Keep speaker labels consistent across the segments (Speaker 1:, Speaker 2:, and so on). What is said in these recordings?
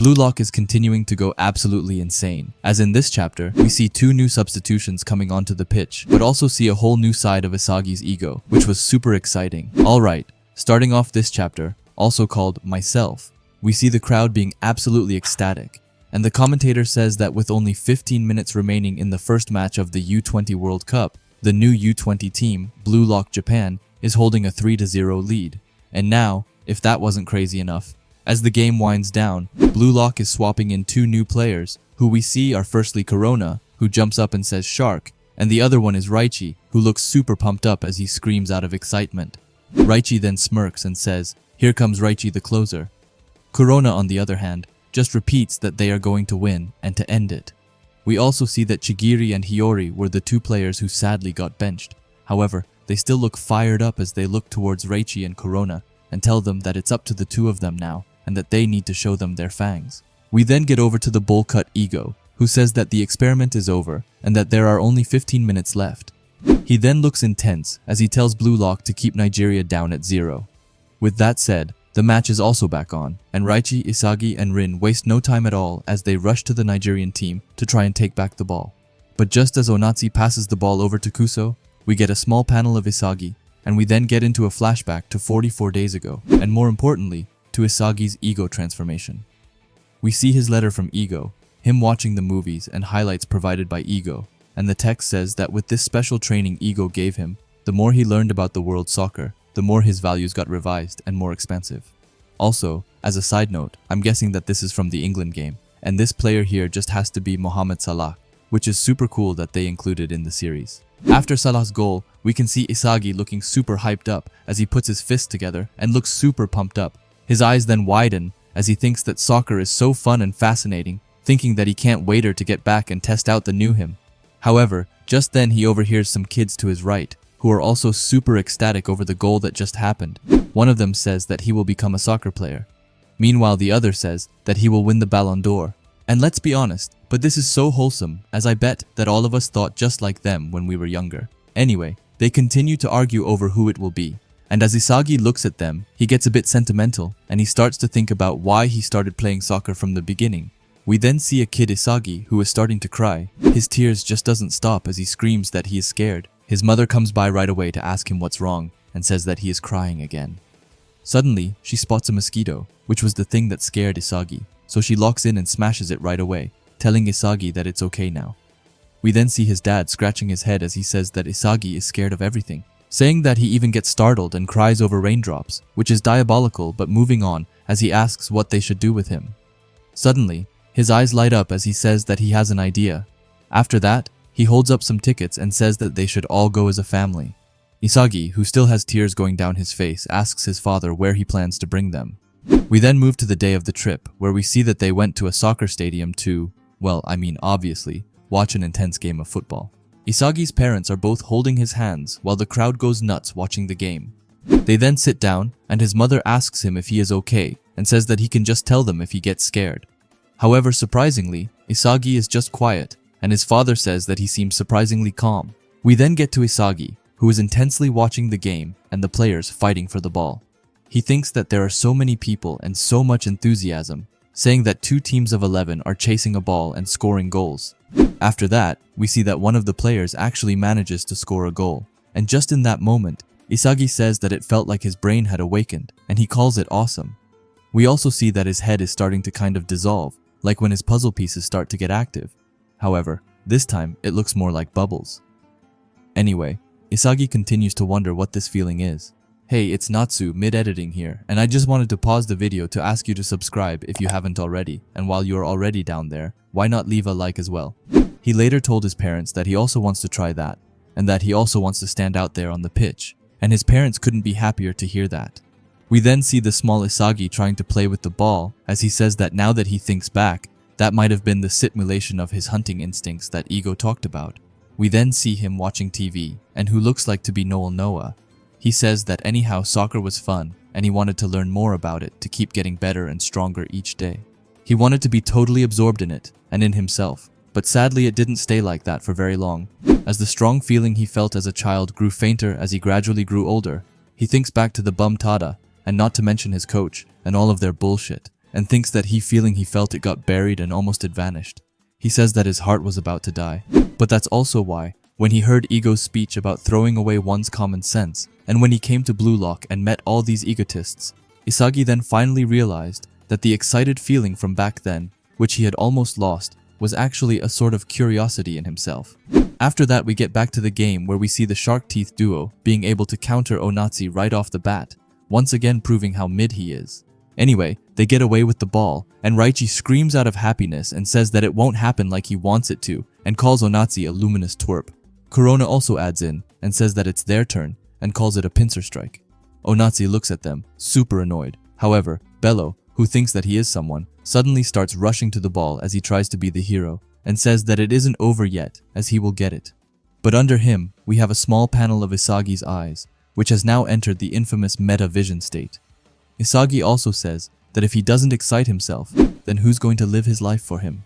Speaker 1: Blue Lock is continuing to go absolutely insane, as in this chapter, we see 2 new substitutions coming onto the pitch, but also see a whole new side of Isagi's ego, which was super exciting. Alright, starting off this chapter, also called Myself, we see the crowd being absolutely ecstatic, and the commentator says that with only 15 minutes remaining in the first match of the U20 World Cup, the new U20 team, Blue Lock Japan, is holding a 3-0 lead. And now, if that wasn't crazy enough, as the game winds down, Blue Lock is swapping in 2 new players, who we see are firstly Corona, who jumps up and says Shark, and the other one is Raichi, who looks super pumped up as he screams out of excitement. Raichi then smirks and says, "Here comes Raichi the closer." Corona, on the other hand, just repeats that they are going to win and to end it. We also see that Chigiri and Hiyori were the 2 players who sadly got benched. However, they still look fired up as they look towards Raichi and Corona and tell them that it's up to the 2 of them now, and that they need to show them their fangs. We then get over to the bowl cut Ego, who says that the experiment is over and that there are only 15 minutes left. He then looks intense as he tells Blue Lock to keep Nigeria down at 0. With that said, the match is also back on, and Raichi, Isagi, and Rin waste no time at all as they rush to the Nigerian team to try and take back the ball. But just as Onatsi passes the ball over to Kuso, we get a small panel of Isagi, and we then get into a flashback to 44 days ago, and more importantly, to Isagi's ego transformation. We see his letter from Ego, him watching the movies and highlights provided by Ego, and the text says that with this special training Ego gave him, the more he learned about the world soccer, the more his values got revised and more expansive. Also, as a side note, I'm guessing that this is from the England game, and this player here just has to be Mohamed Salah, which is super cool that they included in the series. After Salah's goal, we can see Isagi looking super hyped up as he puts his fists together and looks super pumped up. His eyes then widen as he thinks that soccer is so fun and fascinating, thinking that he can't wait to get back and test out the new him. However, just then he overhears some kids to his right, who are also super ecstatic over the goal that just happened. One of them says that he will become a soccer player. Meanwhile, the other says that he will win the Ballon d'Or. And let's be honest, but this is so wholesome, as I bet that all of us thought just like them when we were younger. Anyway, they continue to argue over who it will be. And as Isagi looks at them, he gets a bit sentimental, and he starts to think about why he started playing soccer from the beginning. We then see a kid Isagi who is starting to cry. His tears just doesn't stop as he screams that he is scared. His mother comes by right away to ask him what's wrong, and says that he is crying again. Suddenly, she spots a mosquito, which was the thing that scared Isagi, so she locks in and smashes it right away, telling Isagi that it's okay now. We then see his dad scratching his head as he says that Isagi is scared of everything, saying that he even gets startled and cries over raindrops, which is diabolical, but moving on as he asks what they should do with him. Suddenly, his eyes light up as he says that he has an idea. After that, he holds up some tickets and says that they should all go as a family. Isagi, who still has tears going down his face, asks his father where he plans to bring them. We then move to the day of the trip, where we see that they went to a soccer stadium to, well, I mean obviously, watch an intense game of football. Isagi's parents are both holding his hands while the crowd goes nuts watching the game. They then sit down, and his mother asks him if he is okay, and says that he can just tell them if he gets scared. However, surprisingly, Isagi is just quiet, and his father says that he seems surprisingly calm. We then get to Isagi, who is intensely watching the game and the players fighting for the ball. He thinks that there are so many people and so much enthusiasm, saying that 2 teams of 11 are chasing a ball and scoring goals. After that, we see that one of the players actually manages to score a goal, and just in that moment, Isagi says that it felt like his brain had awakened, and he calls it awesome. We also see that his head is starting to kind of dissolve, like when his puzzle pieces start to get active. However, this time it looks more like bubbles. Anyway, Isagi continues to wonder what this feeling is. Hey, it's Natsu mid-editing here, and I just wanted to pause the video to ask you to subscribe if you haven't already, and while you're already down there, why not leave a like as well? He later told his parents that he also wants to try that, and that he also wants to stand out there on the pitch, and his parents couldn't be happier to hear that. We then see the small Isagi trying to play with the ball, as he says that now that he thinks back, that might have been the simulation of his hunting instincts that Ego talked about. We then see him watching TV, and who looks like to be Noel Noah. He says that anyhow soccer was fun, and he wanted to learn more about it to keep getting better and stronger each day. He wanted to be totally absorbed in it, and in himself, but sadly it didn't stay like that for very long. As the strong feeling he felt as a child grew fainter as he gradually grew older, he thinks back to the bum Tada, and not to mention his coach, and all of their bullshit, and thinks that feeling he felt it got buried and almost had vanished. He says that his heart was about to die. But that's also why, when he heard Ego's speech about throwing away one's common sense, and when he came to Blue Lock and met all these egotists, Isagi then finally realized that the excited feeling from back then, which he had almost lost, was actually a sort of curiosity in himself. After that, we get back to the game where we see the Shark Teeth duo being able to counter Onatsi right off the bat, once again proving how mid he is. Anyway, they get away with the ball, and Raichi screams out of happiness and says that it won't happen like he wants it to, and calls Onatsi a luminous twerp. Corona also adds in and says that it's their turn, and calls it a pincer strike. Onatsi looks at them, super annoyed. However, Bello, who thinks that he is someone, suddenly starts rushing to the ball as he tries to be the hero, and says that it isn't over yet, as he will get it. But under him, we have a small panel of Isagi's eyes, which has now entered the infamous meta vision state. Isagi also says that if he doesn't excite himself, then who's going to live his life for him?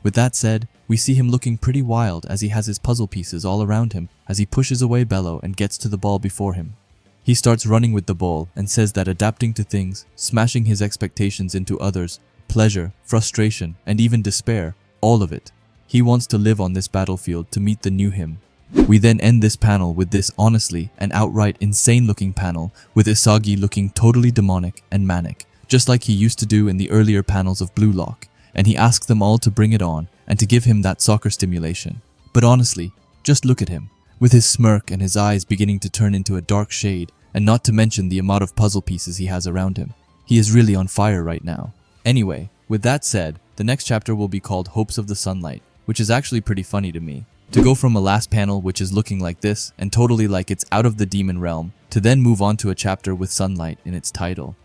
Speaker 1: With that said, we see him looking pretty wild as he has his puzzle pieces all around him as he pushes away Bello and gets to the ball before him. He starts running with the ball and says that adapting to things, smashing his expectations into others, pleasure, frustration, and even despair, all of it. He wants to live on this battlefield to meet the new him. We then end this panel with this honestly and outright insane looking panel with Isagi looking totally demonic and manic, just like he used to do in the earlier panels of Blue Lock, and he asks them all to bring it on and to give him that soccer stimulation. But honestly, just look at him, with his smirk and his eyes beginning to turn into a dark shade, and not to mention the amount of puzzle pieces he has around him. He is really on fire right now. Anyway, with that said, the next chapter will be called Hopes of the Sunlight, which is actually pretty funny to me. To go from a last panel which is looking like this and totally like it's out of the demon realm, to then move on to a chapter with sunlight in its title.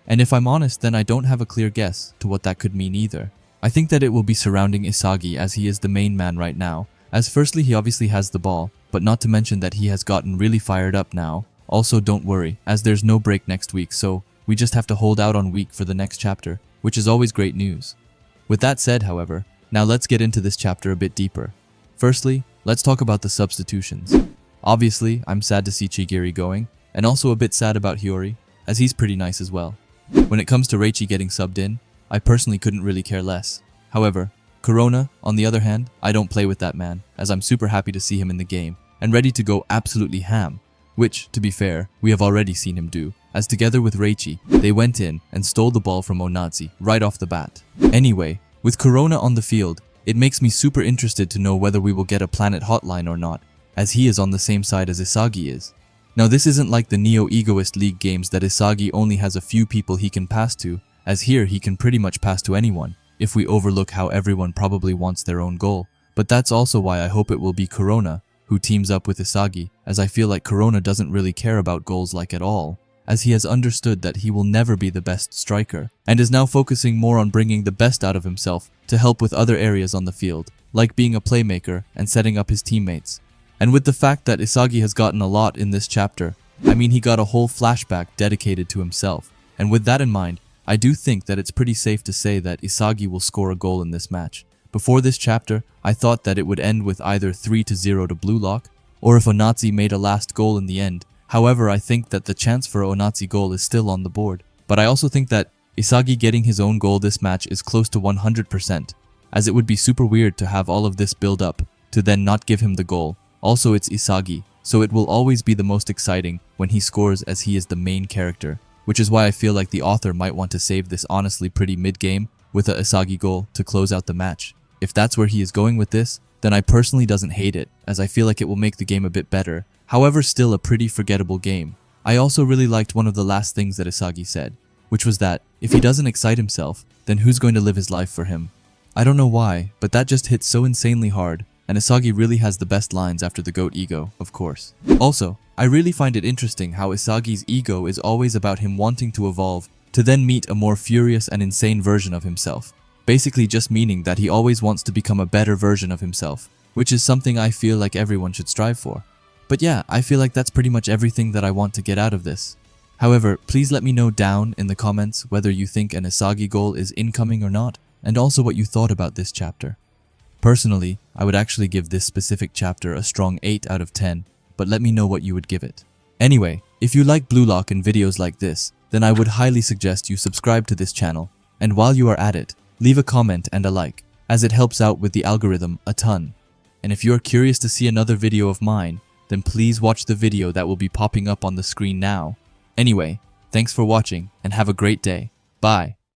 Speaker 1: And if I'm honest, then I don't have a clear guess to what that could mean either. I think that it will be surrounding Isagi as he is the main man right now, as firstly he obviously has the ball, but not to mention that he has gotten really fired up now. Also don't worry, as there's no break next week, so we just have to hold out on week for the next chapter, which is always great news. With that said, however, now let's get into this chapter a bit deeper. Firstly, let's talk about the substitutions. Obviously, I'm sad to see Chigiri going, and also a bit sad about Hiyori, as he's pretty nice as well. When it comes to Reichi getting subbed in, I personally couldn't really care less. However, Corona, on the other hand, I don't play with that man, as I'm super happy to see him in the game, and ready to go absolutely ham, which, to be fair, we have already seen him do, as together with Reichi, they went in and stole the ball from Onatsi right off the bat. Anyway, with Corona on the field, it makes me super interested to know whether we will get a planet hotline or not, as he is on the same side as Isagi is. Now this isn't like the Neo-Egoist League games that Isagi only has a few people he can pass to, as here he can pretty much pass to anyone, if we overlook how everyone probably wants their own goal. But that's also why I hope it will be Corona who teams up with Isagi, as I feel like Corona doesn't really care about goals like at all, as he has understood that he will never be the best striker, and is now focusing more on bringing the best out of himself to help with other areas on the field, like being a playmaker and setting up his teammates. And with the fact that Isagi has gotten a lot in this chapter, I mean he got a whole flashback dedicated to himself, and with that in mind, I do think that it's pretty safe to say that Isagi will score a goal in this match. Before this chapter, I thought that it would end with either 3-0 to Blue Lock, or if Onatsi made a last goal in the end. However, I think that the chance for an Onatsi goal is still on the board. But I also think that Isagi getting his own goal this match is close to 100%, as it would be super weird to have all of this build up, to then not give him the goal. Also, it's Isagi, so it will always be the most exciting when he scores as he is the main character, which is why I feel like the author might want to save this honestly pretty mid-game with a Isagi goal to close out the match. If that's where he is going with this, then I personally doesn't hate it, as I feel like it will make the game a bit better. However, still a pretty forgettable game. I also really liked one of the last things that Isagi said, which was that, if he doesn't excite himself, then who's going to live his life for him? I don't know why, but that just hits so insanely hard, and Isagi really has the best lines after the goat ego, of course. Also, I really find it interesting how Isagi's ego is always about him wanting to evolve, to then meet a more furious and insane version of himself. Basically just meaning that he always wants to become a better version of himself, which is something I feel like everyone should strive for. But yeah, I feel like that's pretty much everything that I want to get out of this. However, please let me know down in the comments whether you think an Isagi goal is incoming or not, and also what you thought about this chapter. Personally, I would actually give this specific chapter a strong 8 out of 10, but let me know what you would give it. Anyway, if you like Blue Lock and videos like this, then I would highly suggest you subscribe to this channel, And while you are at it, leave a comment and a like, as it helps out with the algorithm a ton. And if you are curious to see another video of mine, then please watch the video that will be popping up on the screen now. Anyway, thanks for watching and have a great day. Bye.